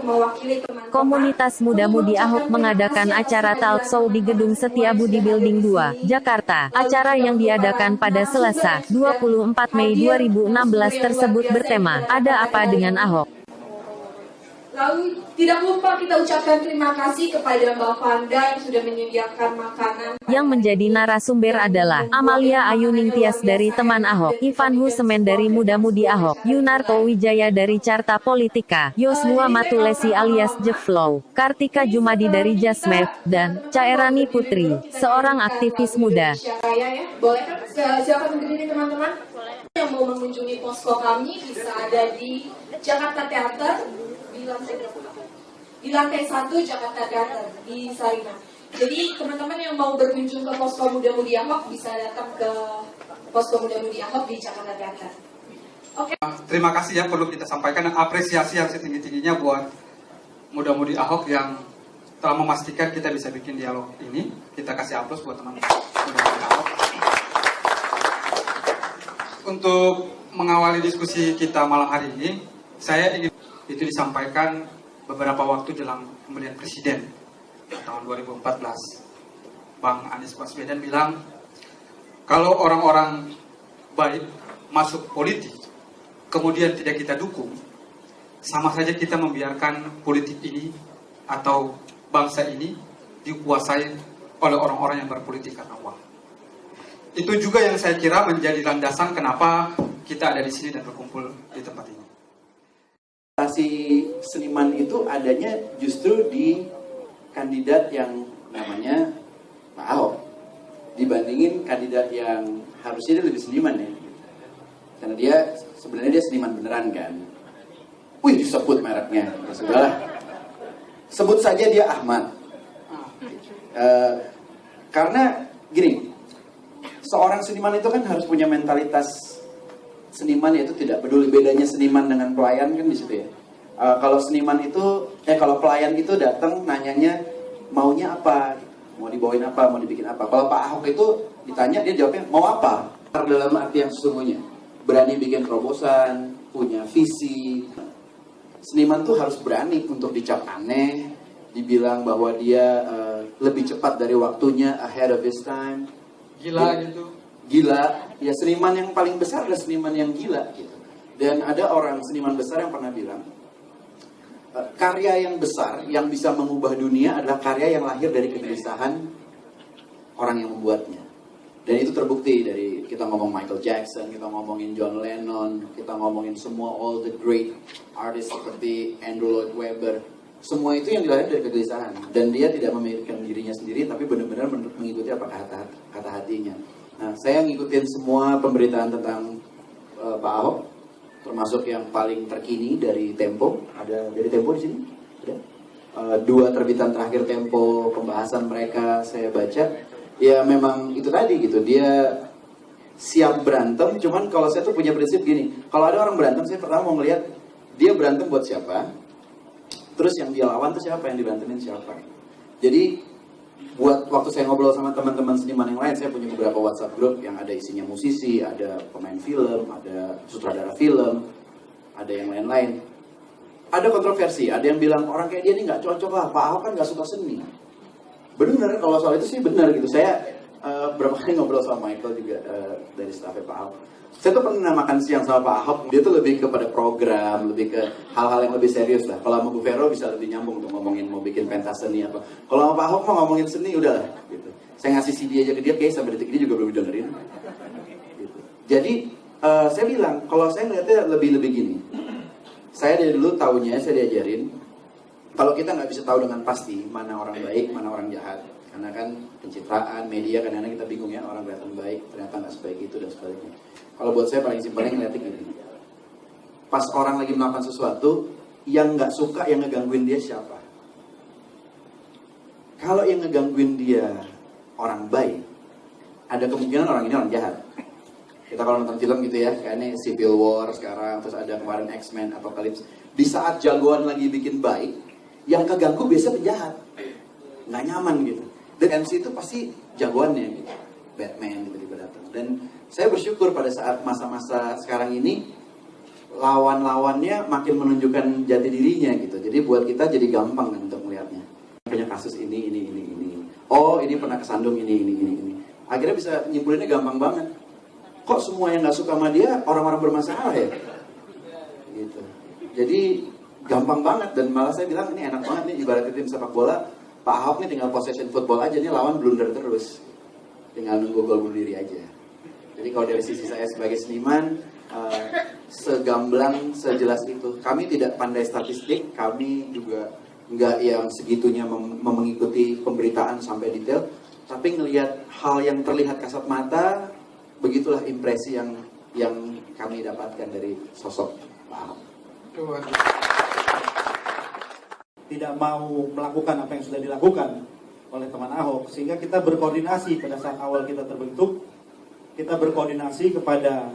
untuk mewakili teman-teman. Komunitas Muda-Mudi Ahok mengadakan acara talk show di Gedung Setiabudi Building 2, Jakarta. Acara yang diadakan pada Selasa, 24 Mei 2016 tersebut bertema, "Ada Apa Dengan Ahok?" Lalu tidak lupa kita ucapkan terima kasih kepada Mbak Vanda yang sudah menyediakan makanan. Yang menjadi narasumber adalah Amalia Ayu Ningtyas dari Teman Ahok, Ivan Husemen dari Muda-Mudi Ahok, Yunarto Wijaya dari Carta Politika, Yosua Matulesi alias Jeflow, Kartika Jumadi dari Jasmed, dan Caerani Putri, seorang aktivis muda. Boleh kan? Silakan berdiri teman-teman. Yang mau mengunjungi posko kami bisa ada di Jakarta Theater, di lantai 1 Jakarta Theater di Sarinah. Jadi teman-teman yang mau berkunjung ke posko Muda-Mudi Ahok bisa datang ke posko Muda-Mudi Ahok di Jakarta Theater. Oke. Terima kasih ya, perlu kita sampaikan apresiasi yang setinggi-tingginya buat Muda-Mudi Ahok yang telah memastikan kita bisa bikin dialog ini. Kita kasih aplaus buat teman-teman Muda-Mudi Ahok. Untuk mengawali diskusi kita malam hari ini, saya ingin itu disampaikan beberapa waktu jelang pemilihan presiden tahun 2014. Bang Anies Baswedan bilang, kalau orang-orang baik masuk politik, kemudian tidak kita dukung, sama saja kita membiarkan politik ini atau bangsa ini dikuasai oleh orang-orang yang berpolitik karena uang. Itu juga yang saya kira menjadi landasan kenapa kita ada di sini dan berkumpul di tempat ini. Seniman itu adanya justru di kandidat yang namanya Pak Ahok dibandingin kandidat yang harusnya dia lebih seniman ya, karena dia sebenarnya dia seniman beneran kan. Wih, disebut mereknya segala, sebut saja dia Ahmad. Karena gini, seorang seniman itu kan harus punya mentalitas seniman, yaitu tidak peduli bedanya seniman dengan pelayan kan di situ ya. Kalau seniman itu, kalau pelayan itu datang nanyanya maunya apa, mau dibawain apa, mau dibikin apa. Kalau Pak Ahok itu ditanya dia jawabnya mau apa. Dalam arti yang sesungguhnya, berani bikin terobosan, punya visi. Seniman tuh harus berani untuk dicap aneh, dibilang bahwa dia lebih cepat dari waktunya, ahead of his time. Gila gitu. Gila, ya seniman yang paling besar adalah seniman yang gila gitu. Dan ada orang seniman besar yang pernah bilang, karya yang besar yang bisa mengubah dunia adalah karya yang lahir dari kegelisahan orang yang membuatnya. Dan itu terbukti dari kita ngomong Michael Jackson, kita ngomongin John Lennon, kita ngomongin semua all the great artists seperti Andrew Lloyd Webber. Semua itu yang dilahirkan dari kegelisahan. Dan dia tidak memikirkan dirinya sendiri, tapi benar-benar mengikuti apa kata hatinya. Nah, saya ngikutin semua pemberitaan tentang Pak Ahok, termasuk yang paling terkini dari Tempo. Ada dari Tempo di sini? Ada? 2 terbitan terakhir Tempo, pembahasan mereka saya baca. Ya memang itu tadi gitu, dia siap berantem. Cuman kalau saya tuh punya prinsip gini, kalau ada orang berantem, saya pertama mau ngelihat dia berantem buat siapa, terus yang dia lawan tuh siapa, yang diberantemin siapa. Jadi buat waktu saya ngobrol sama teman-teman seniman yang lain, saya punya beberapa WhatsApp group yang ada isinya musisi, ada pemain film, ada sutradara film, ada yang lain-lain. Ada kontroversi, ada yang bilang orang kayak dia ini nggak cocok lah, Pak Ahok kan nggak suka seni. Bener, kalau soal itu sih benar gitu. Saya berapa kali ngobrol sama Michael juga dari stafnya Pak Ahok. Saya tuh pernah makan siang sama Pak Ahok, dia tuh lebih kepada program, lebih ke hal-hal yang lebih serius lah. Kalau sama Bu Vero bisa lebih nyambung untuk ngomongin mau bikin pentas seni apa. Kalau sama Pak Ahok mau ngomongin seni udah lah gitu. Saya ngasih CD aja ke dia, kayak sampai detik ini juga belum dengerin. Gitu. Jadi saya bilang, kalau saya ngeliatnya lebih gini. Saya dari dulu tahunya, saya diajarin, kalau kita nggak bisa tahu dengan pasti mana orang baik, mana orang jahat. Karena kan pencitraan, media, kadang-kadang kita bingung ya, orang kelihatan baik, ternyata nggak sebaik itu dan sebaliknya. Kalau buat saya paling simpelnya ngeliatnya gini. Pas orang lagi melakukan sesuatu, yang nggak suka, yang ngegangguin dia siapa? Kalau yang ngegangguin dia orang baik, ada kemungkinan orang ini orang jahat. Kita kalau nonton film gitu ya, kayak ini Civil War sekarang, terus ada kemarin X-Men, Apocalypse. Di saat jagoan lagi bikin baik, yang keganggu biasa penjahat. Nggak nyaman gitu. Dan MC itu pasti jagoannya gitu. Batman tiba-tiba datang. Dan saya bersyukur pada saat masa-masa sekarang ini, lawan-lawannya makin menunjukkan jati dirinya gitu. Jadi buat kita jadi gampang kan untuk melihatnya. Punya kasus ini. Oh, ini pernah kesandung ini. Akhirnya bisa nyimpulinnya gampang banget. Kok semua yang nggak suka sama dia orang-orang bermasalah ya? Gitu. Jadi gampang banget, dan malah saya bilang ini enak banget nih, ibaratnya tim sepak bola, Pak Ahok nih tinggal possession football aja, nih lawan blunder terus. Tinggal nunggu gol bunuh diri aja. Jadi kalau dari sisi saya sebagai seniman, segamblang, sejelas itu. Kami tidak pandai statistik, kami juga nggak yang segitunya mengikuti pemberitaan sampai detail, tapi ngelihat hal yang terlihat kasat mata, begitulah impresi yang kami dapatkan dari sosok Pak Ahok. Tidak mau melakukan apa yang sudah dilakukan oleh teman Ahok, sehingga kita berkoordinasi pada saat awal kita terbentuk, kita berkoordinasi kepada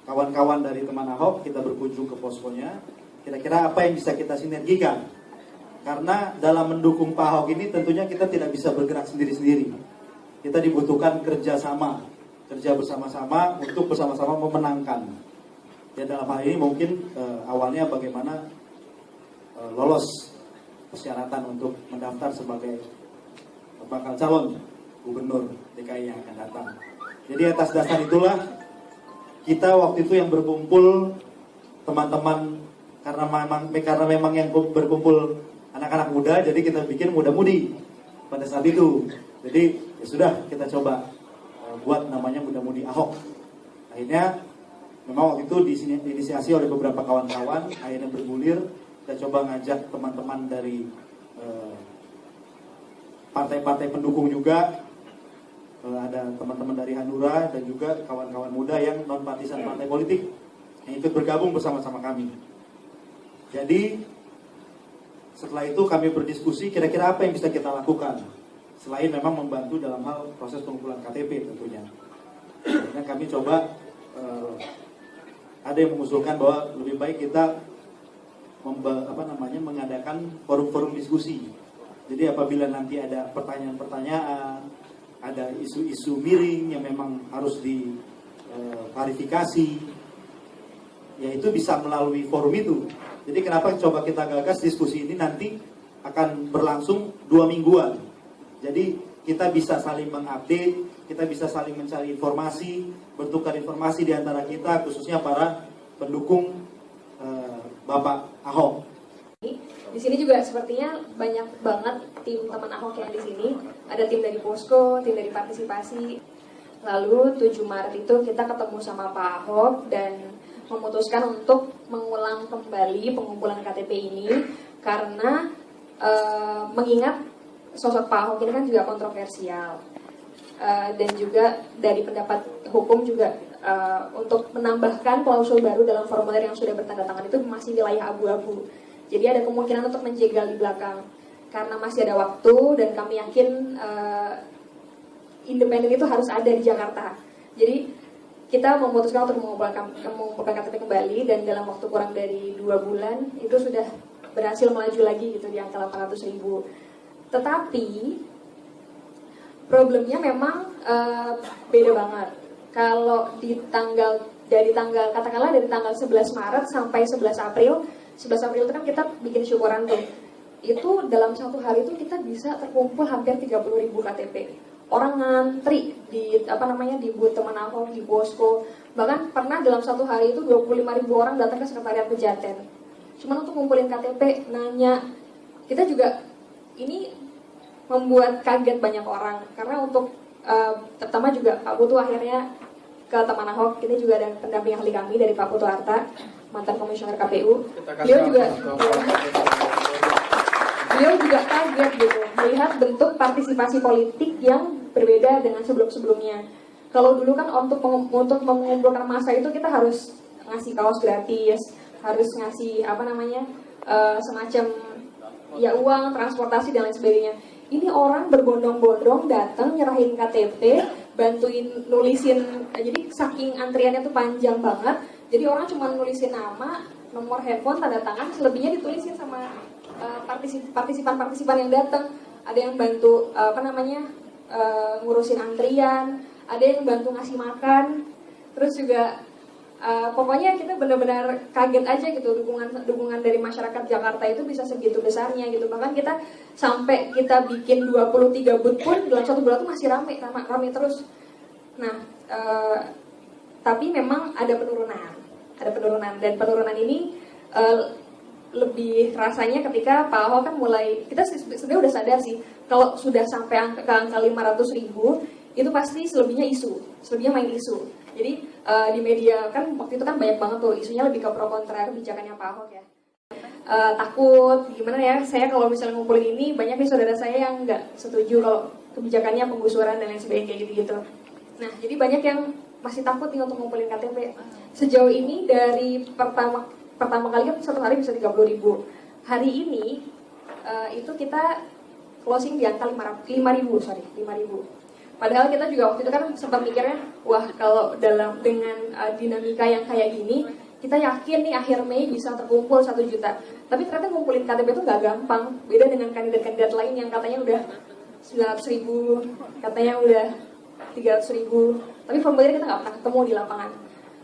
kawan-kawan dari teman Ahok, kita berkunjung ke poskonya, kira-kira apa yang bisa kita sinergikan. Karena dalam mendukung Pak Ahok ini tentunya kita tidak bisa bergerak sendiri-sendiri. Kita dibutuhkan kerja bersama-sama untuk bersama-sama memenangkan. Ya, dalam hal ini mungkin awalnya bagaimana lolos persyaratan untuk mendaftar sebagai bakal calon gubernur DKI yang akan datang. Jadi atas dasar itulah kita waktu itu yang berkumpul teman-teman, karena memang yang berkumpul anak-anak muda, jadi kita bikin muda-mudi pada saat itu. Jadi ya sudah, kita coba buat namanya Muda-Mudi Ahok. Akhirnya memang waktu itu diinisiasi oleh beberapa kawan-kawan, akhirnya bergulir. Kita coba ngajak teman-teman dari partai-partai pendukung juga, ada teman-teman dari Hanura dan juga kawan-kawan muda yang non-partisan partai politik yang ikut bergabung bersama-sama kami. Jadi setelah itu kami berdiskusi kira-kira apa yang bisa kita lakukan selain memang membantu dalam hal proses pengumpulan KTP tentunya. Karena kami coba ada yang mengusulkan bahwa lebih baik kita mengadakan forum-forum diskusi. Jadi apabila nanti ada pertanyaan-pertanyaan, ada isu-isu miring yang memang harus diklarifikasi, ya itu bisa melalui forum itu. Jadi kenapa coba kita gagas diskusi ini nanti akan berlangsung 2 mingguan. Jadi kita bisa saling mengupdate, kita bisa saling mencari informasi, bertukar informasi di antara kita, khususnya para pendukung Bapak Ahok. Di sini juga sepertinya banyak banget tim teman Ahok yang di sini. Ada tim dari Posko, tim dari partisipasi. Lalu 7 Maret itu kita ketemu sama Pak Ahok dan memutuskan untuk mengulang kembali pengumpulan KTP ini karena mengingat sosok Pak Ahok ini kan juga kontroversial dan juga dari pendapat hukum juga untuk menambahkan klausul baru dalam formulir yang sudah bertanda tangan itu masih wilayah abu-abu. Jadi ada kemungkinan untuk menjegal di belakang karena masih ada waktu dan kami yakin independen itu harus ada di Jakarta. Jadi kita memutuskan untuk mengumpulkan KTP kembali dan dalam waktu kurang dari 2 bulan itu sudah berhasil melaju lagi gitu di angka 800.000. Tetapi problemnya memang beda banget. Kalau dari tanggal 11 Maret sampai 11 April itu kan kita bikin syukuran tuh. Itu dalam satu hari itu kita bisa terkumpul hampir 30.000 KTP. Orang ngantri di booth teman Ahok, di Posko. Bahkan pernah dalam satu hari itu 25.000 orang datang ke sekretariat Pejaten. Cuman untuk ngumpulin KTP, nanya. Kita juga ini membuat kaget banyak orang karena untuk pertama juga Pak Putu akhirnya ke teman Ahok. Ini juga ada pendamping ahli kami dari Pak Putu Harta, mantan komisioner KPU. Beliau juga kaget gitu melihat bentuk partisipasi politik yang berbeda dengan sebelum-sebelumnya. Kalau dulu kan untuk mengumpulkan massa itu kita harus ngasih kaos gratis, harus ngasih semacam ya uang, transportasi dan lain sebagainya. Ini orang berbondong-bondong datang nyerahin KTP, bantuin nulisin. Jadi saking antriannya tuh panjang banget. Jadi orang cuma nulisin nama, nomor handphone, tanda tangan, selebihnya ditulisin sama partisipan-partisipan yang datang. Ada yang bantu ngurusin antrian, ada yang bantu ngasih makan, terus juga Pokoknya kita benar-benar kaget aja gitu, dukungan dari masyarakat Jakarta itu bisa segitu besarnya gitu. Bahkan kita sampai kita bikin 23 booth pun dalam 1 bulan itu masih rame terus. Nah, tapi memang ada penurunan dan penurunan ini lebih rasanya ketika Pak Ahok kan mulai, kita sebenarnya udah sadar sih kalau sudah sampai ke angka 500.000 itu pasti selebihnya main isu. Jadi di media kan waktu itu kan banyak banget tuh isunya lebih ke pro kontra kebijakannya Pak Ahok ya. Takut gimana ya, saya kalau misalnya ngumpulin ini banyak nih saudara saya yang nggak setuju kalau kebijakannya penggusuran dan lain sebagainya kayak gitu-gitu. Nah jadi banyak yang masih takut nih untuk ngumpulin KTP. Sejauh ini dari pertama kali kan satu hari bisa 30.000. Hari ini itu kita closing di angka 5.000. Padahal kita juga waktu itu kan sempat mikirnya, wah kalau dengan dinamika yang kayak gini, kita yakin nih akhir Mei bisa terkumpul 1 juta. Tapi ternyata ngumpulin KTP itu nggak gampang. Beda dengan kandidat-kandidat lain yang katanya udah 900.000, katanya udah 300.000. Tapi formulir kita nggak pernah ketemu di lapangan.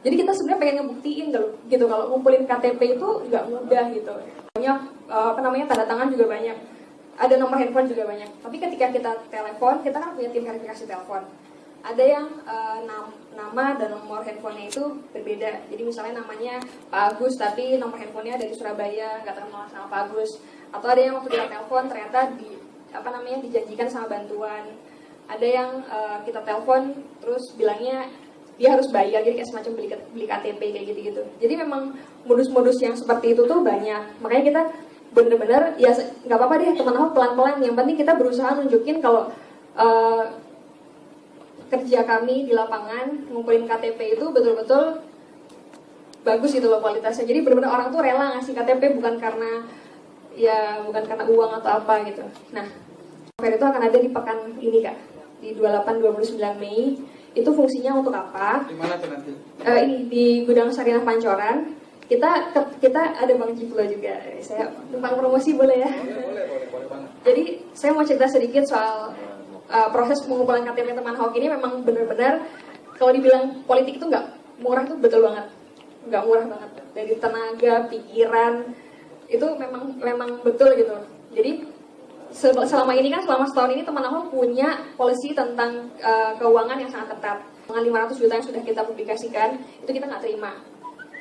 Jadi kita sebenarnya pengen ngebuktiin gitu kalau ngumpulin KTP itu nggak mudah gitu. Banyak tanda tangan juga banyak. Ada nomor handphone juga banyak. Tapi ketika kita telepon, kita kan punya tim verifikasi telepon. Ada yang nama dan nomor handphonenya itu berbeda. Jadi misalnya namanya Pak Agus, tapi nomor handphonenya dari Surabaya, nggak terkenal sama Pak Agus. Atau ada yang waktu kita telepon ternyata dijanjikan sama bantuan. Ada yang kita telepon terus bilangnya dia harus bayar, jadi kayak semacam beli KTP kayak gitu-gitu. Jadi memang modus-modus yang seperti itu tuh banyak. Makanya kita bener-bener ya nggak apa-apa deh teman Ahok pelan-pelan. Yang penting kita berusaha nunjukin kalau kerja kami di lapangan ngumpulin KTP itu betul-betul bagus gitu loh kualitasnya. Jadi benar-benar orang tuh rela ngasih KTP bukan karena uang atau apa gitu. Nah, fair itu akan ada di pekan ini Kak, di 28-29 Mei. Itu fungsinya untuk apa? Di mana tuh nanti? Ini di Gudang Sarinah Pancoran. Kita ada Bang Jiflo juga. Saya numpang promosi boleh ya? Boleh banget. Jadi saya mau cerita sedikit soal proses pengumpulan KTP teman Ahok ini. Memang benar-benar kalau dibilang politik itu nggak murah, itu betul banget, nggak murah banget. Dari tenaga, pikiran itu memang betul gitu. Jadi selama setahun ini teman Ahok punya polisi tentang keuangan yang sangat ketat. Dengan 500 juta yang sudah kita publikasikan itu kita nggak terima.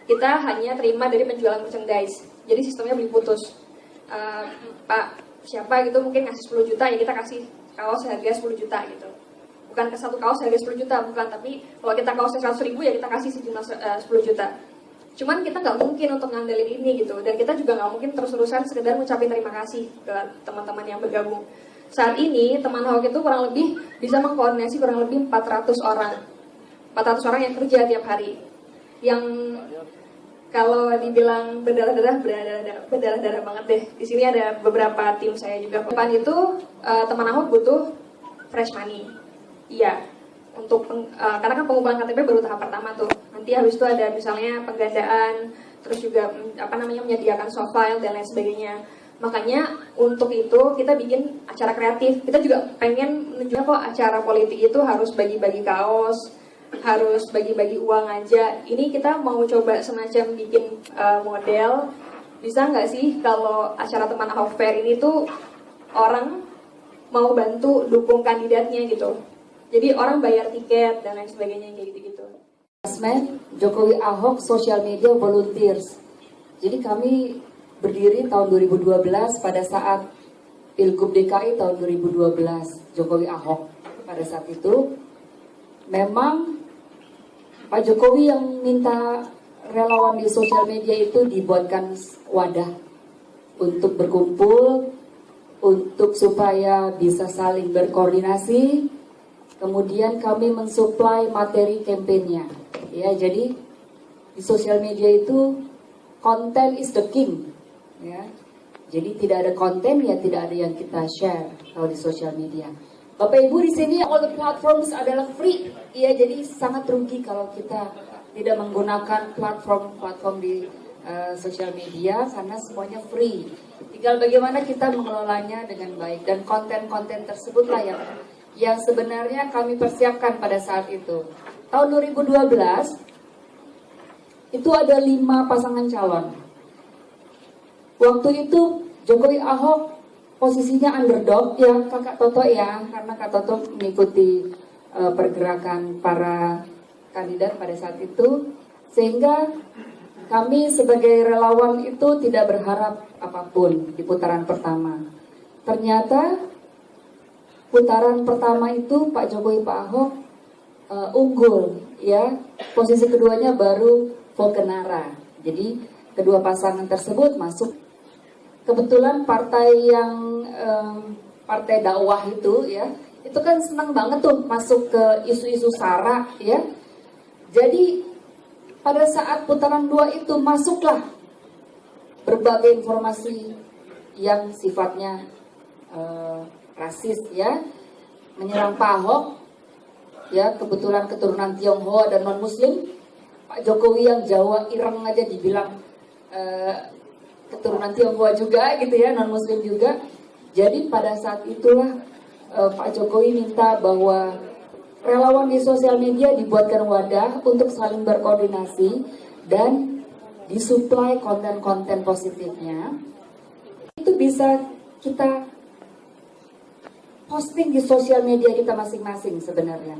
Kita hanya terima dari penjualan merchandise. Jadi sistemnya beli putus. Pak siapa gitu mungkin ngasih 10 juta, ya kita kasih kaos harga 10 juta gitu. Bukan ke satu kaos harga 10 juta, bukan. Tapi kalau kita kaosnya 100.000 ya kita kasih sejumlah 10 juta. Cuman kita nggak mungkin untuk ngandelin ini gitu. Dan kita juga nggak mungkin terus-terusan sekedar ngucapin terima kasih ke teman-teman yang bergabung. Saat ini teman Ahok itu kurang lebih bisa mengkoordinasi kurang lebih 400 orang. 400 orang yang kerja tiap hari. Yang kalau dibilang berdarah-darah banget deh. Di sini ada beberapa tim saya juga. Depan itu teman Ahok butuh fresh money. Iya. Karena kan pengumpulan KTP baru tahap pertama tuh. Nanti habis itu ada misalnya penggandaan, terus juga menyediakan soft file dan lain sebagainya. Makanya untuk itu kita bikin acara kreatif. Kita juga pengen menunjukkan kok acara politik itu harus bagi-bagi kaos, harus bagi-bagi uang aja. Ini kita mau coba semacam bikin model. Bisa nggak sih kalau acara teman Ahok Fair ini tuh orang mau bantu dukung kandidatnya gitu. Jadi orang bayar tiket dan lain sebagainya kayak gitu-gitu. Jokowi Ahok Social Media Volunteers. Jadi kami berdiri tahun 2012 pada saat Pilgub DKI tahun 2012 Jokowi Ahok. Pada saat itu memang Pak Jokowi yang minta relawan di sosial media itu dibuatkan wadah untuk berkumpul, untuk supaya bisa saling berkoordinasi. Kemudian kami mensuplai materi kampanyenya. Ya, jadi di sosial media itu content is the king. Ya, jadi tidak ada konten ya tidak ada yang kita share kalau di sosial media. Bapak Ibu di sini all the platforms adalah free. Ya, jadi sangat rugi kalau kita tidak menggunakan platform di sosial media karena semuanya free. Tinggal bagaimana kita mengelolanya dengan baik dan konten-konten tersebutlah yang sebenarnya kami persiapkan pada saat itu. Tahun 2012 itu ada 5 pasangan calon. Waktu itu Jokowi Ahok posisinya underdog ya Kakak Toto ya, karena Kak Toto mengikuti pergerakan para kandidat pada saat itu, sehingga kami sebagai relawan itu tidak berharap apapun di putaran pertama. Ternyata putaran pertama itu Pak Jokowi Pak Ahok unggul ya, posisi keduanya baru Volkenara. Jadi kedua pasangan tersebut masuk. Kebetulan partai yang partai dakwah itu ya, itu kan senang banget tuh masuk ke isu-isu SARA ya. Jadi pada saat putaran 2 itu masuklah berbagai informasi yang sifatnya rasis ya, menyerang Pak Ahok ya, kebetulan keturunan Tionghoa dan non Muslim. Pak Jokowi yang Jawa Ireng aja dibilang keturunan Tionghoa juga gitu ya, non Muslim juga. Jadi pada saat itulah Pak Jokowi minta bahwa relawan di sosial media dibuatkan wadah untuk saling berkoordinasi dan disuplai konten-konten positifnya. Itu bisa kita posting di sosial media kita masing-masing sebenarnya.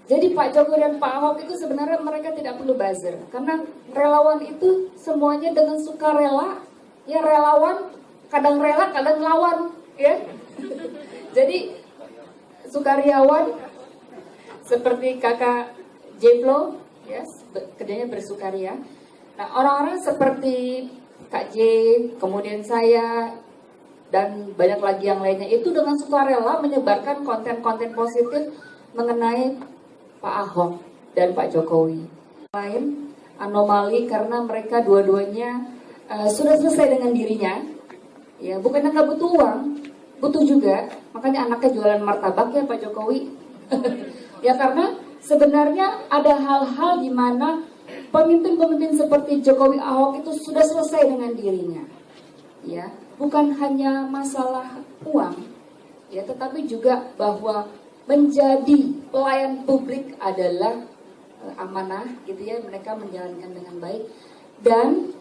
Jadi Pak Jokowi dan Pak Ahok itu sebenarnya mereka tidak perlu buzzer, karena relawan itu semuanya dengan sukarela. Ya, relawan kadang rela kadang lawan ya. Jadi sukaryawan seperti Kakak Jeplo ya, kerjanya bersukaria. Nah, orang-orang seperti Kak J, kemudian saya dan banyak lagi yang lainnya itu dengan sukarela menyebarkan konten-konten positif mengenai Pak Ahok dan Pak Jokowi. Lain anomali karena mereka dua-duanya sudah selesai dengan dirinya, ya bukannya nggak butuh uang, butuh juga, makanya anaknya jualan martabak ya Pak Jokowi. Ya karena sebenarnya ada hal-hal di mana pemimpin-pemimpin seperti Jokowi Ahok itu sudah selesai dengan dirinya, ya bukan hanya masalah uang, ya tetapi juga bahwa menjadi pelayan publik adalah amanah, gitu ya, mereka menjalankan dengan baik dan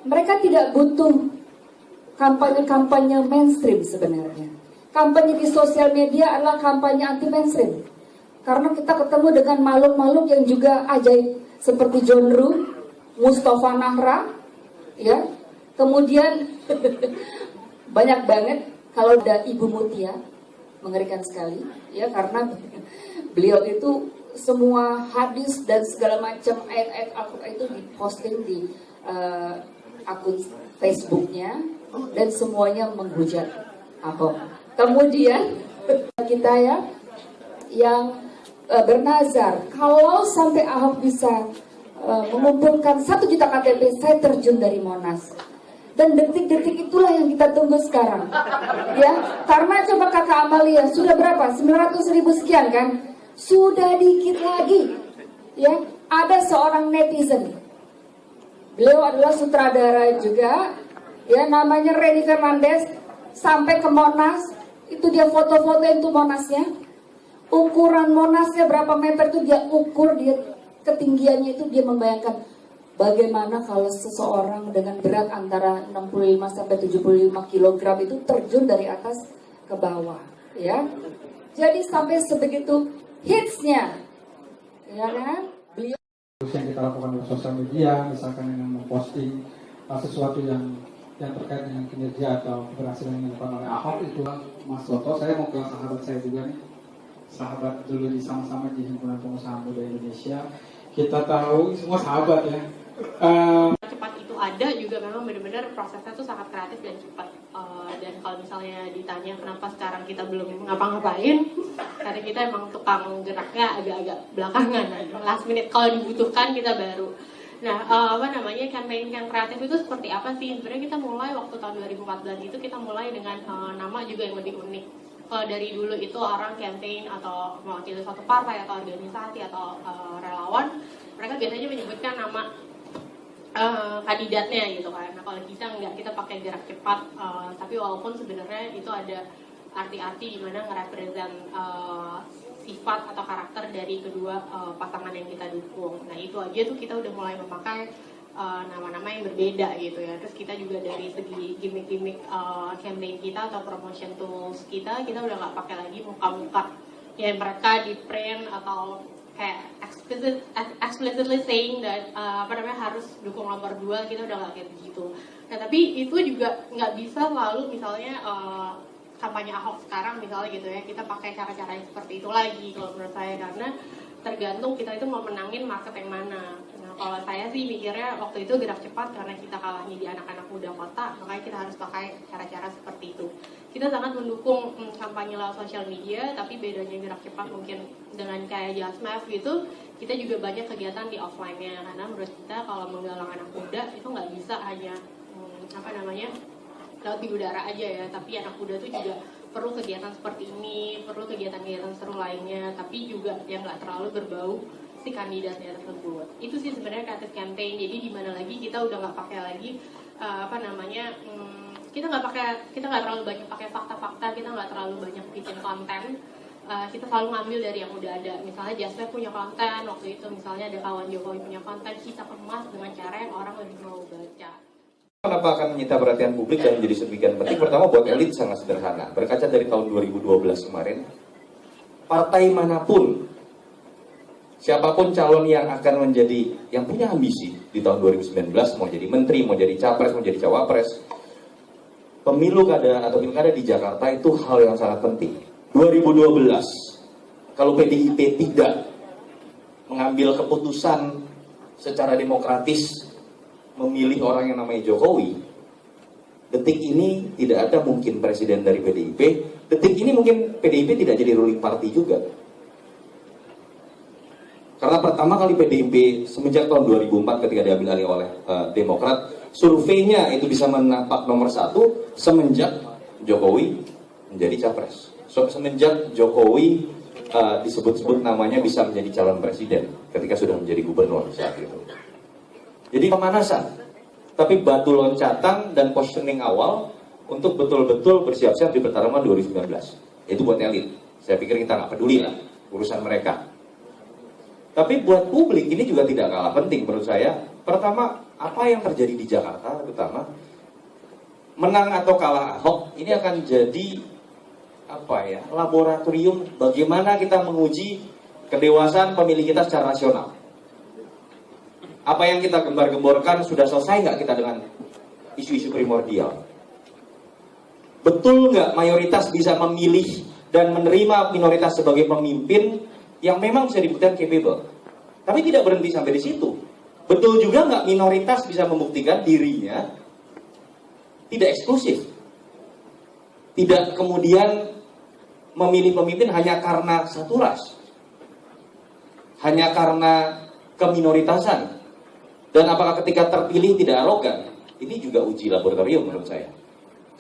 mereka tidak butuh kampanye-kampanye mainstream sebenarnya. Kampanye di sosial media adalah kampanye anti mainstream. Karena kita ketemu dengan makhluk-makhluk yang juga ajaib seperti John Roo, Mustafa Nahra, ya. Kemudian banyak banget kalau ada Ibu Mutia, mengerikan sekali, ya karena beliau itu semua hadis dan segala macam ayat-ayat Al-Quran itu diposting di akun Facebooknya dan semuanya menghujat Ahok. Kemudian kita ya yang bernazar kalau sampai Ahok bisa mengumpulkan 1 juta KTP, saya terjun dari Monas. Dan detik-detik itulah yang kita tunggu sekarang, ya. Karena coba Kakak Amalia sudah berapa? 900.000 sekian kan? Sudah dikit lagi, ya. Ada seorang netizen. Beliau adalah sutradara juga, ya namanya Reni Fernandez, sampai ke Monas, itu dia foto-foto itu Monasnya, ukuran Monasnya berapa meter itu dia ukur, dia ketinggiannya itu dia membayangkan bagaimana kalau seseorang dengan berat antara 65 sampai 75 kg itu terjun dari atas ke bawah, ya. Jadi sampai sebegitu hitsnya, ya kan? Beliau yang kita lakukan di sosial media, misalkan dengan memposting sesuatu yang terkait dengan kinerja atau keberhasilan yang dilakukan oleh Ahok itu, Mas Toto, saya mau ke sahabat saya juga nih, sahabat dulu di sama-sama di Himpunan Pengusaha Muda Indonesia. Kita tahu semua sahabat ya. Cepat itu ada juga memang benar-benar prosesnya tuh sangat kreatif dan cepat. Dan kalau misalnya ditanya kenapa sekarang kita belum ngapa-ngapain, karena kita emang tukang geraknya agak-agak belakangan, last minute kalau dibutuhkan kita baru. Nah, campaign yang kreatif itu seperti apa sih? Sebenarnya kita mulai waktu tahun 2014 itu kita mulai dengan nama juga yang lebih unik. Kalau dari dulu itu orang campaign atau mewakili suatu partai atau organisasi atau relawan, mereka biasanya menyebutkan nama kandidatnya gitu kan. Nah kalau kita enggak, kita pakai gerak cepat, tapi walaupun sebenarnya itu ada arti-arti di mana nge-represent sifat atau karakter dari kedua pasangan yang kita dukung. Nah itu aja tuh kita udah mulai memakai nama-nama yang berbeda gitu ya. Terus kita juga dari segi gimmick-gimmick campaign kita atau promotion tools kita udah nggak pakai lagi muka-muka yang mereka di print atau kayak explicitly saying that harus dukung nomor 2, kita udah nggak kayak begitu. Nah tapi itu juga nggak bisa selalu misalnya kampanye Ahok sekarang misalnya gitu ya, kita pakai cara-cara yang seperti itu lagi kalau menurut saya, karena tergantung kita itu mau menangin market yang mana. Nah kalau saya sih mikirnya waktu itu gerak cepat karena kita kalahnya di anak-anak muda kota, makanya kita harus pakai cara-cara seperti itu. Kita sangat mendukung kampanye lewat sosial media, tapi bedanya gerak cepat mungkin dengan kayak Jasmaf gitu, kita juga banyak kegiatan di offline-nya, karena menurut kita kalau menggalang anak muda itu nggak bisa hanya lewat di udara aja ya, tapi anak muda itu juga perlu kegiatan seperti ini, perlu kegiatan-kegiatan seru lainnya, tapi juga yang nggak terlalu berbau si kandidatnya tersebut. Itu sih sebenarnya kreatif campaign. Jadi di mana lagi kita udah nggak pakai lagi kita nggak terlalu banyak pakai fakta-fakta, kita nggak terlalu banyak bikin konten. Kita selalu ngambil dari yang udah ada. Misalnya Jasmine punya konten waktu itu, misalnya ada kawan Jokowi punya konten, kita kemas dengan cara yang orang lebih mau baca. Kenapa akan menyita perhatian publik dan menjadi sedemikian penting? Pertama, buat elit sangat sederhana. Berkaca dari tahun 2012 kemarin, partai manapun, siapapun calon yang akan menjadi, yang punya ambisi di tahun 2019, mau jadi menteri, mau jadi capres, mau jadi cawapres, pemilu kada atau pilkada di Jakarta itu hal yang sangat penting. 2012, kalau PDIP tidak mengambil keputusan secara demokratis memilih orang yang namanya Jokowi, detik ini tidak ada mungkin presiden dari PDIP, detik ini mungkin PDIP tidak jadi ruling party juga. Karena pertama kali PDIP semenjak tahun 2004 ketika diambil alih oleh Demokrat, surveinya itu bisa menampak nomor 1 semenjak Jokowi menjadi capres. Semenjak Jokowi disebut-sebut namanya bisa menjadi calon presiden ketika sudah menjadi gubernur saat itu. Jadi pemanasan, tapi batu loncatan dan positioning awal untuk betul-betul bersiap-siap di pertarungan 2019. Itu buat elit. Saya pikir kita nggak peduli lah urusan mereka. Tapi buat publik ini juga tidak kalah penting menurut saya. Pertama, apa yang terjadi di Jakarta, terutama menang atau kalah Ahok ini akan jadi laboratorium bagaimana kita menguji kedewasaan pemilih kita secara nasional. Apa yang kita gembar-gemborkan sudah selesai nggak kita dengan isu-isu primordial? Betul nggak mayoritas bisa memilih dan menerima minoritas sebagai pemimpin yang memang bisa dibuktikan capable? Tapi tidak berhenti sampai di situ. Betul juga nggak minoritas bisa membuktikan dirinya tidak eksklusif? Tidak kemudian memilih pemimpin hanya karena satu ras, hanya karena keminoritasan. Dan apakah ketika terpilih tidak arogan? Ini juga uji laboratorium menurut saya.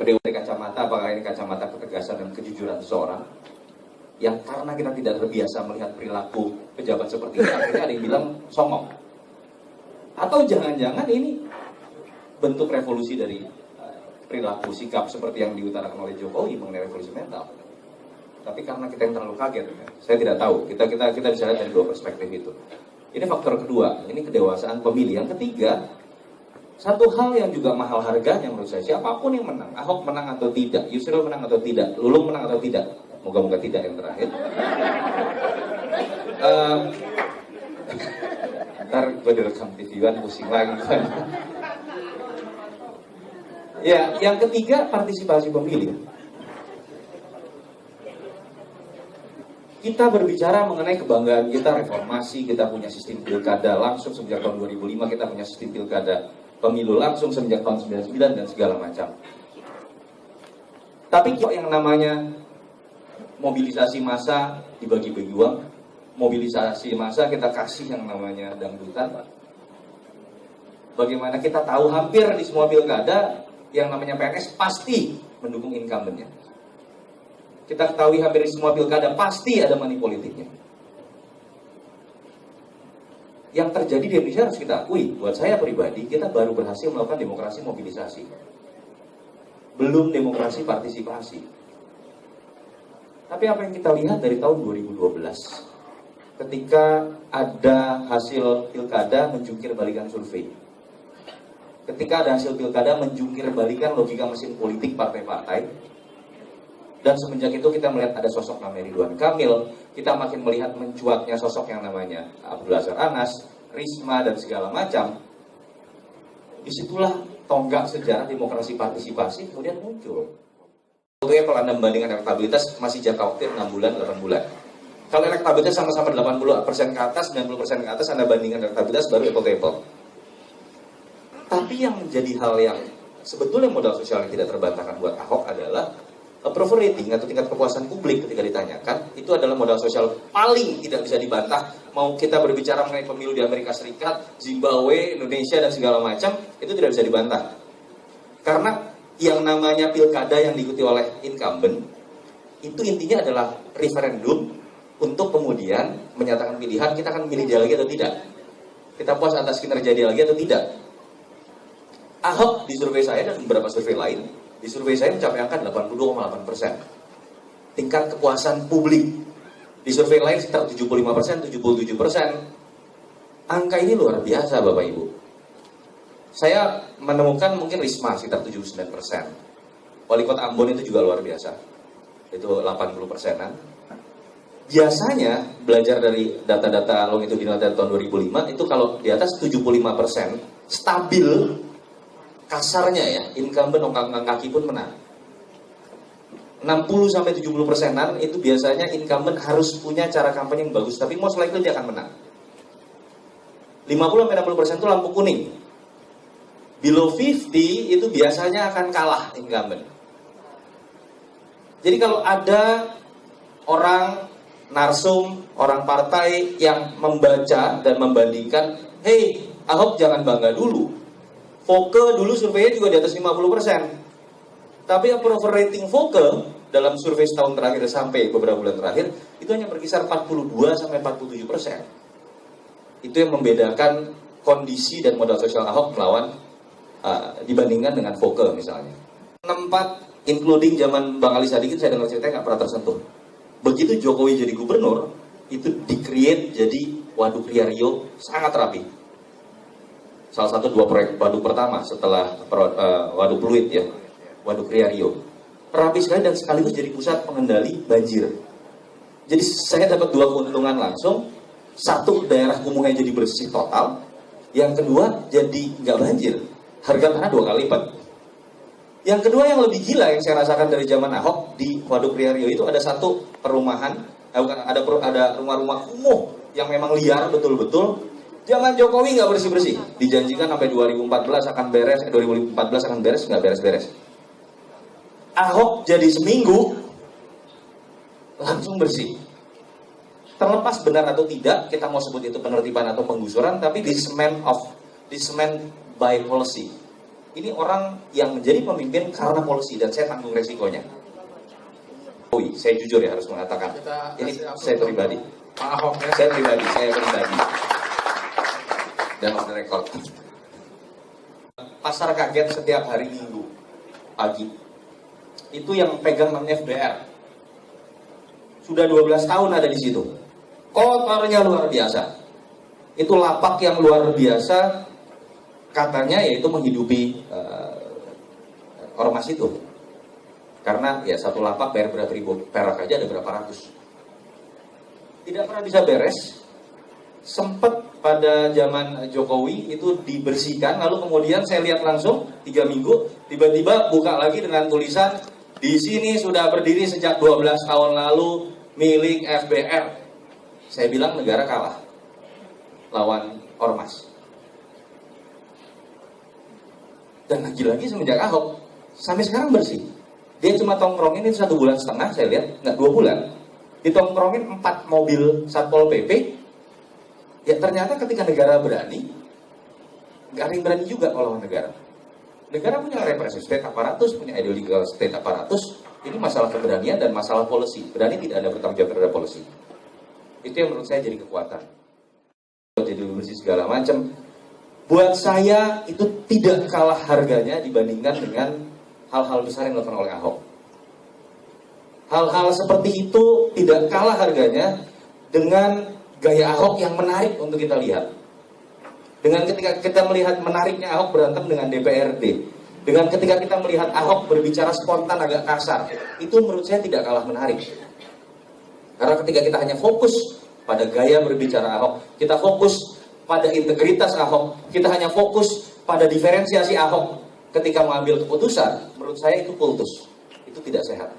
Kedewasaan kacamata, apakah ini kacamata ketegasan dan kejujuran seseorang yang karena kita tidak terbiasa melihat perilaku pejabat seperti ini, akhirnya ada yang bilang songong. Atau jangan-jangan ini bentuk revolusi dari perilaku sikap seperti yang diutarakan oleh Jokowi mengenai revolusi mental. Tapi karena kita yang terlalu kaget, saya tidak tahu. Kita bisa lihat dari dua perspektif itu. Ini faktor kedua, ini kedewasaan pemilih. Yang ketiga, satu hal yang juga mahal harganya menurut saya, siapapun yang menang, Ahok menang atau tidak, Yusril menang atau tidak, Lulung menang atau tidak, moga-moga tidak yang terakhir. Ntar gue direkam TV-an pusing lagi kan. Ya, yang ketiga partisipasi pemilih. Kita berbicara mengenai kebanggaan kita reformasi, kita punya sistem pilkada langsung sejak tahun 2005, kita punya sistem pilkada pemilu langsung sejak tahun 99 dan segala macam. Tapi kok yang namanya mobilisasi massa dibagi-bagi uang, mobilisasi massa kita kasih yang namanya dangdutan. Bagaimana kita tahu hampir di semua pilkada yang namanya PNS pasti mendukung incumbent-nya. Kita ketahui hampir di semua pilkada pasti ada money politiknya. Yang terjadi di Indonesia harus kita akui, buat saya pribadi, kita baru berhasil melakukan demokrasi mobilisasi. Belum demokrasi partisipasi. Tapi apa yang kita lihat dari tahun 2012, ketika ada hasil pilkada menjungkir balikan survei, ketika ada hasil pilkada menjungkir balikan logika mesin politik partai-partai, dan semenjak itu kita melihat ada sosok namanya Ridwan Kamil, kita makin melihat mencuatnya sosok yang namanya Abdul Azhar Anas, Risma, dan segala macam. Disitulah tonggak sejarah demokrasi partisipasi kemudian muncul. Tentunya kalau Anda membandingkan elektabilitas masih jangka waktu 6 bulan, 8 bulan. Kalau elektabilitas sama-sama 80% ke atas, 90% ke atas, Anda bandingkan elektabilitas baru apple to apple. Tapi yang menjadi hal yang sebetulnya modal sosial yang tidak terbantahkan buat Ahok adalah approval rating atau tingkat kepuasan publik ketika ditanyakan. Itu adalah modal sosial paling tidak bisa dibantah. Mau kita berbicara mengenai pemilu di Amerika Serikat, Zimbabwe, Indonesia, dan segala macam, itu tidak bisa dibantah. Karena yang namanya pilkada yang diikuti oleh incumbent, itu intinya adalah referendum untuk kemudian menyatakan pilihan, kita akan memilih dia lagi atau tidak, kita puas atas kinerja dia lagi atau tidak. Ahok di survei saya dan beberapa survei lain, di survei saya mencapai angka 82,8%. Tingkat kepuasan publik di survei lain sekitar 75%, 77%. Angka ini luar biasa Bapak Ibu. Saya menemukan mungkin Risma sekitar 79%. Wali Kota Ambon itu juga luar biasa, itu 80%-an. Biasanya belajar dari data-data longitudinal dari tahun 2005 itu kalau di atas 75% stabil, kasarnya ya, incumbent ongkang kaki pun menang. 60-70%an itu biasanya incumbent harus punya cara kampanye yang bagus, tapi most likely dia akan menang. 50-60% itu lampu kuning. Below 50 itu biasanya akan kalah incumbent. Jadi kalau ada orang narsum, orang partai yang membaca dan membandingkan, hey, Ahok jangan bangga dulu, Foke dulu surveinya juga di atas 50%. Tapi approval rating Foke dalam survei setahun terakhir sampai beberapa bulan terakhir itu hanya berkisar 42-47%. Itu yang membedakan kondisi dan modal sosial Ahok melawan dibandingkan dengan Foke misalnya. 64 including zaman Bang Ali Sadikin saya dengar ceritanya nggak pernah tersentuh. Begitu Jokowi jadi gubernur, itu di-create jadi Waduk Riario sangat rapi. Salah satu 2 proyek waduk pertama setelah Waduk Pluit ya, Waduk Riario. Rapi sekali dan sekaligus jadi pusat pengendali banjir. Jadi saya dapat 2 keuntungan langsung. Satu, daerah kumuhnya jadi bersih total. Yang kedua, jadi nggak banjir. Harga tanah 2 kali lipat. Yang kedua yang lebih gila yang saya rasakan dari zaman Ahok di Waduk Riario itu ada satu perumahan, ada rumah-rumah kumuh yang memang liar betul-betul. Zaman Jokowi nggak bersih-bersih, dijanjikan sampai 2014 akan beres, 2014 akan beres, nggak beres-beres. Ahok jadi seminggu langsung bersih. Terlepas benar atau tidak, kita mau sebut itu penertiban atau penggusuran, tapi this man by policy. Ini orang yang menjadi pemimpin karena policy dan saya tanggung resikonya. Saya jujur ya harus mengatakan. Ini saya pribadi. Pak Ahok ya. Saya pribadi. Dan off the record. Pasar kaget setiap hari Minggu pagi. Itu yang pegang namanya FBR. Sudah 12 tahun ada di situ. Kotornya luar biasa. Itu lapak yang luar biasa. Katanya yaitu menghidupi ormas itu. Karena ya satu lapak bayar berapa ribu perak aja ada berapa ratus. Tidak pernah bisa beres. Sempat pada zaman Jokowi itu dibersihkan, lalu kemudian saya lihat langsung 3 minggu, tiba-tiba buka lagi dengan tulisan di sini sudah berdiri sejak 12 tahun lalu milik FBR. Saya bilang negara kalah lawan ormas. Dan lagi-lagi semenjak Ahok sampai sekarang bersih. Dia cuma tongkrongin itu 1,5 bulan saya lihat, nggak 2 bulan. Ditongkrongin 4 mobil Satpol PP. Ya ternyata ketika negara berani, nggak ada yang berani juga melawan negara. Negara punya repressive state apparatus, punya illegal state apparatus. Ini masalah keberanian dan masalah policy. Berani tidak ada bertanggung jawab terhadap policy. Itu yang menurut saya jadi kekuatan. Jadi bersih segala macam. Buat saya itu tidak kalah harganya dibandingkan dengan hal-hal besar yang dilakukan oleh Ahok. Hal-hal seperti itu tidak kalah harganya dengan gaya Ahok yang menarik untuk kita lihat. Dengan ketika kita melihat menariknya Ahok berantem dengan DPRD, dengan ketika kita melihat Ahok berbicara spontan agak kasar, itu menurut saya tidak kalah menarik. Karena ketika kita hanya fokus pada gaya berbicara Ahok, kita fokus pada integritas Ahok, kita hanya fokus pada diferensiasi Ahok ketika mengambil keputusan, menurut saya itu kultus, itu tidak sehat.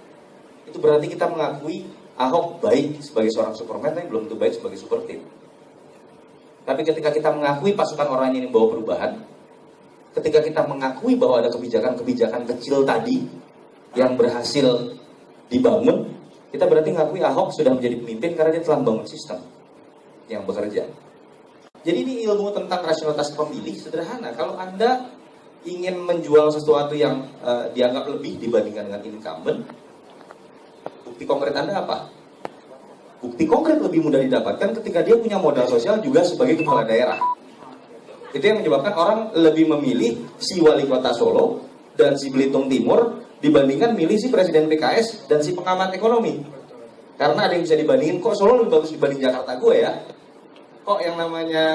Itu berarti kita mengakui Ahok baik sebagai seorang superman, tapi belum tentu baik sebagai super team. Tapi ketika kita mengakui pasukan orang ini membawa perubahan, ketika kita mengakui bahwa ada kebijakan-kebijakan kecil tadi yang berhasil dibangun, kita berarti mengakui Ahok sudah menjadi pemimpin karena dia telah membangun sistem yang bekerja. Jadi ini ilmu tentang rasionalitas pemilih sederhana. Kalau Anda ingin menjual sesuatu yang dianggap lebih dibandingkan dengan incumbent, bukti konkret Anda apa? Bukti konkret lebih mudah didapatkan ketika dia punya modal sosial juga sebagai kepala daerah. Itu yang menyebabkan orang lebih memilih si wali kota Solo dan si Belitung Timur dibandingkan milih si presiden PKS dan si pengamat ekonomi. Karena ada yang bisa dibandingin, kok Solo lebih bagus dibanding Jakarta gue ya? Kok yang namanya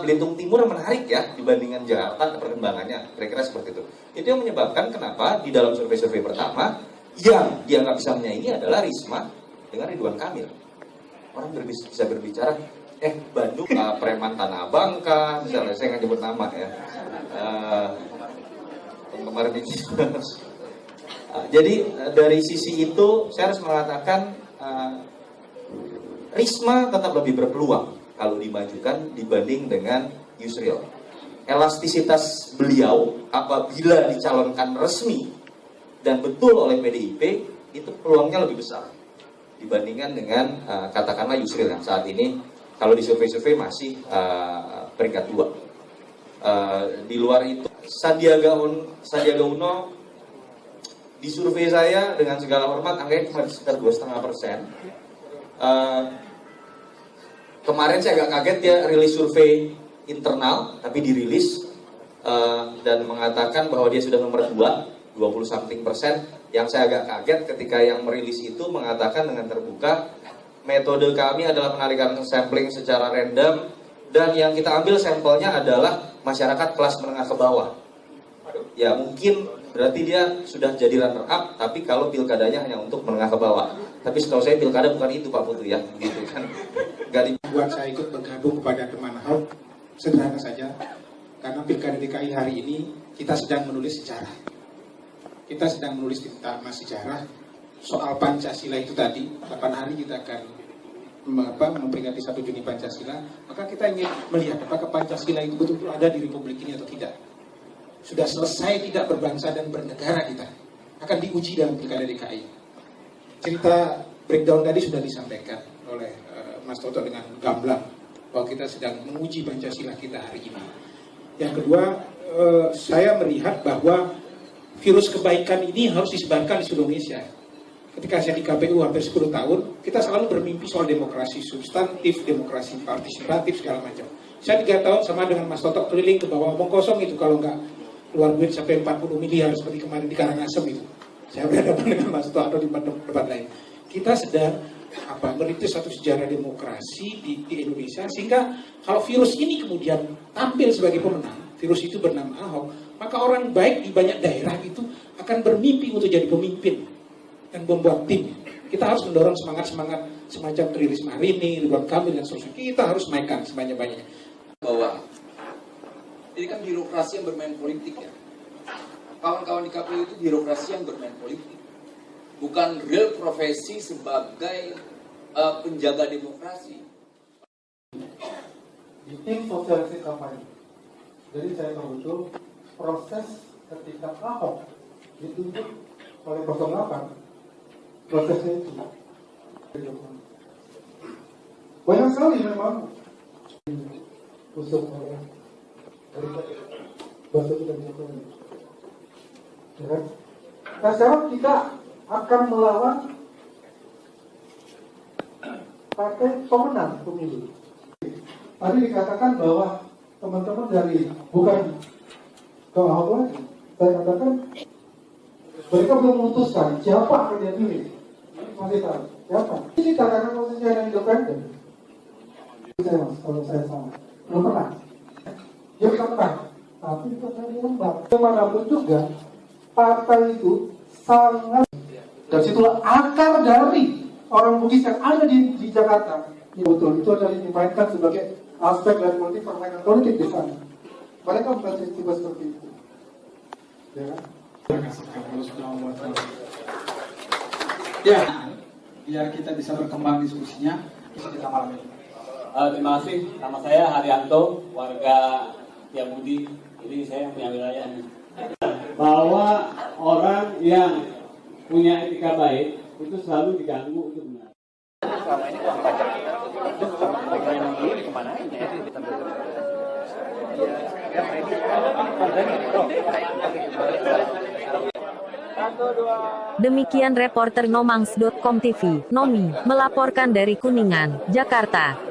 Belitung Timur menarik ya dibandingkan Jakarta perkembangannya, kira-kira seperti itu. Itu yang menyebabkan kenapa di dalam survei-survei pertama yang dia nggak bisa menyaingi adalah Risma dengan Ridwan Kamil. Orang bisa berbicara, Bandung preman Tanah Abang kah, misalnya saya nggak nyebut nama ya. Kemarin ini. Jadi dari sisi itu saya harus mengatakan Risma tetap lebih berpeluang kalau dimajukan dibanding dengan Yusril. Elastisitas beliau apabila dicalonkan resmi dan betul oleh PDIP itu peluangnya lebih besar dibandingkan dengan katakanlah Yusril yang saat ini kalau di survei-survei masih peringkat 2. Di luar itu Sandiaga Uno di survei saya dengan segala hormat angkanya cuma sekitar 2,5%. Kemarin saya agak kaget dia rilis survei internal tapi dirilis dan mengatakan bahwa dia sudah nomor 2, 20-something persen. Yang saya agak kaget ketika yang merilis itu mengatakan dengan terbuka, metode kami adalah penarikan sampling secara random dan yang kita ambil sampelnya adalah masyarakat kelas menengah ke bawah. Ya mungkin berarti dia sudah jadi runner up, tapi kalau pilkadanya hanya untuk menengah ke bawah. Tapi setahu saya pilkada bukan itu Pak Putu ya, gitu kan. Buat saya ikut bergabung kepada teman Ahok sederhana saja, karena pilkada DKI hari ini kita sedang menulis sejarah. Kita sedang menulis tentang sejarah soal Pancasila itu tadi. 8 hari kita akan memperingati 1 Juni Pancasila. Maka kita ingin melihat apakah Pancasila itu betul-betul ada di Republik ini atau tidak. Sudah selesai tidak berbangsa dan bernegara kita. Akan diuji dalam pilkada DKI. Cerita breakdown tadi sudah disampaikan oleh Mas Toto dengan gamblang bahwa kita sedang menguji Pancasila kita hari ini. Yang kedua, saya melihat bahwa virus kebaikan ini harus disebarkan di seluruh Indonesia. Ketika saya di KPU hampir 10 tahun, kita selalu bermimpi soal demokrasi substantif, demokrasi partisipatif, segala macam. Saya 3 tahun sama dengan Mas Toto keliling ke bawah, omong kosong itu kalau nggak keluar duit sampai 40 miliar seperti kemarin di Karangasem itu. Saya berhadapan dengan Mas Toto atau di tempat lain. Kita sedang merintis satu sejarah demokrasi di Indonesia, sehingga kalau virus ini kemudian tampil sebagai pemenang, virus itu bernama Ahok, maka orang baik di banyak daerah itu akan bermimpi untuk jadi pemimpin dan membuat tim. Kita harus mendorong semangat-semangat semacam Tri Risma hari ini, Ridwan Kamil dan seterusnya. Kita harus mainkan sebanyak-banyaknya. Bahwa ini kan birokrasi yang bermain politik ya. Kawan-kawan di KPU itu birokrasi yang bermain politik. Bukan real profesi sebagai penjaga demokrasi. Di tim sosialisasi kampanye. Jadi saya tahu betul proses ketika Ahok ditunjuk oleh 08, prosesnya itu banyak sekali memang usung oleh Basuki dan Jokowi. Ya. Nah sekarang kita akan melawan partai pemenang pemilu. Tadi dikatakan bahwa teman-teman dari bukan ke Ahok lagi, saya katakan mereka belum memutuskan siapa akan dia pilih. Masih tahu. Siapa? Ini karena posisi yang independen. Saya mas, kalau saya salah. Belum pernah. Dia pernah. Tapi itu dari lembang. Dimanapun juga, partai itu sangat. Dan situlah akar dari orang Bugis yang ada di Jakarta. Ya, betul, itu adalah dimainkan sebagai aspek dari politik permainan politik di sana. Mereka membuat peristiwa seperti itu. Ya kan? Ya, biar kita bisa berkembang diskusinya, kita malam ini. Terima kasih. Nama saya Haryanto, warga Setiabudi. Ini saya yang punya wilayah. Bahwa orang yang punya etika baik itu selalu diganggu untuk benar. Selama ini uang pajak itu kemana aja? Demikian reporter Nomangs.com TV, Nomi, melaporkan dari Kuningan, Jakarta.